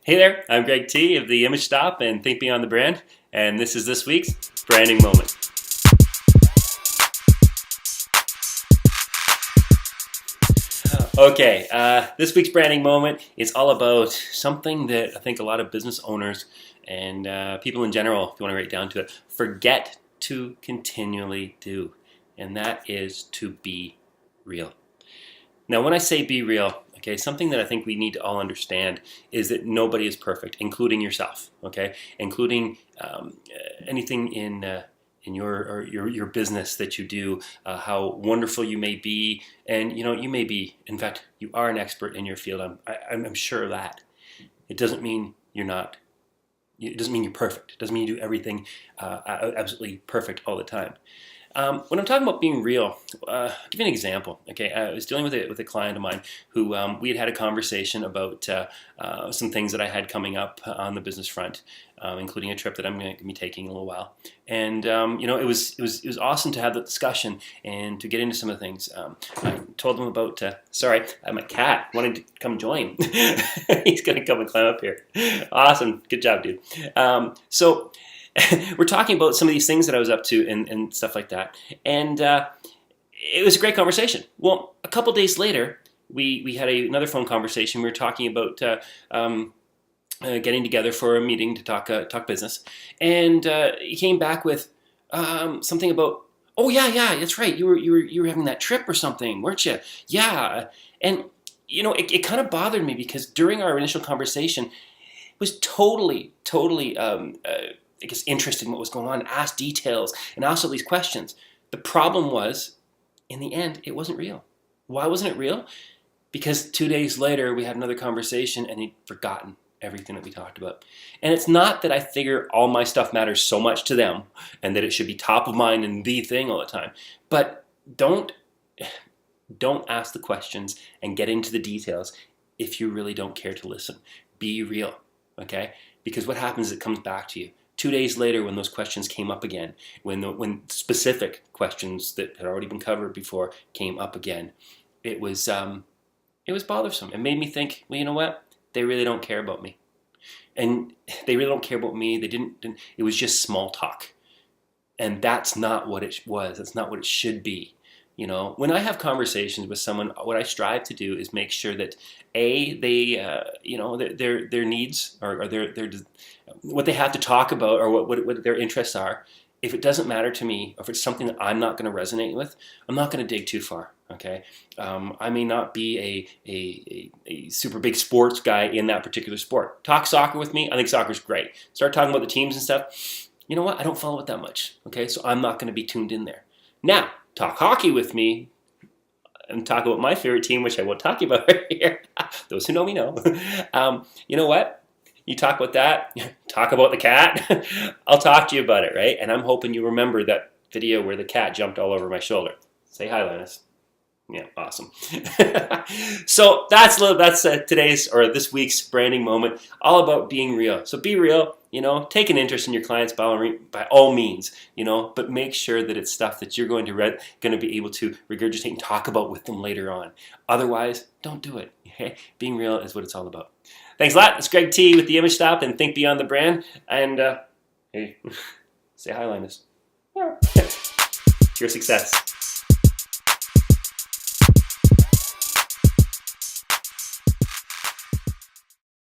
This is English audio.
Hey there, I'm Greg T of the Image Stop and Think Beyond the Brand, and this is this week's Branding Moment. Okay, this week's Branding Moment is all about something that I think a lot of business owners and people in general, if you want to write down to it, forget to continually do, and that is to be real. Now, when I say be real, okay, something that I think we need to all understand is that nobody is perfect, including yourself, okay, including anything in your business that you do, how wonderful you may be, and you may be, in fact, you are an expert in your field. I'm sure of that. It doesn't mean you're not. It doesn't mean you're perfect. It doesn't mean you do everything absolutely perfect all the time. When I'm talking about being real, I'll give you an example. Okay, I was dealing with a client of mine who we had a conversation about some things that I had coming up on the business front, including a trip that I'm going to be taking in a little while. And it was awesome to have the discussion and to get into some of the things. I told them about my cat wanting to come join. He's going to come and climb up here. Awesome, good job, dude. So we're talking about some of these things that I was up to and stuff like that. And it was a great conversation. Well, a couple days later, we had another phone conversation. We were talking about getting together for a meeting to talk business. And he came back with something about, oh yeah, that's right. You were having that trip or something, weren't you? Yeah. And it kind of bothered me because during our initial conversation, it was totally interested in what was going on, asked details, and asked all these questions. The problem was, in the end, it wasn't real. Why wasn't it real? Because 2 days later, we had another conversation, and he'd forgotten everything that we talked about. And it's not that I figure all my stuff matters so much to them, and that it should be top of mind and the thing all the time. But don't ask the questions and get into the details if you really don't care to listen. Be real, okay? Because what happens is it comes back to you. 2 days later, when those questions came up again, when specific questions that had already been covered before came up again, it was bothersome. It made me think, well, you know what? They really don't care about me, and they really don't care about me. They didn't. It was just small talk, and that's not what it was. That's not what it should be. When I have conversations with someone, what I strive to do is make sure that their needs or their what they have to talk about or what their interests are. If it doesn't matter to me, or if it's something that I'm not going to resonate with, I'm not going to dig too far. Okay, I may not be a super big sports guy in that particular sport. Talk soccer with me. I think soccer's great. Start talking about the teams and stuff. You know what? I don't follow it that much. Okay, so I'm not going to be tuned in there. Now, talk hockey with me and talk about my favorite team, which I won't talk about right here. Those who know me know. You know what? You talk about that, talk about the cat, I'll talk to you about it, right? And I'm hoping you remember that video where the cat jumped all over my shoulder. Say hi, Linus. Yeah, awesome. So that's today's or this week's branding moment, all about being real. So be real, take an interest in your clients by all means, but make sure that it's stuff that you're going to be able to regurgitate and talk about with them later on. Otherwise, don't do it. Okay? Being real is what it's all about. Thanks a lot. It's Greg T with the Image Stop and Think Beyond the Brand. And hey, say hi, Linus. Your success.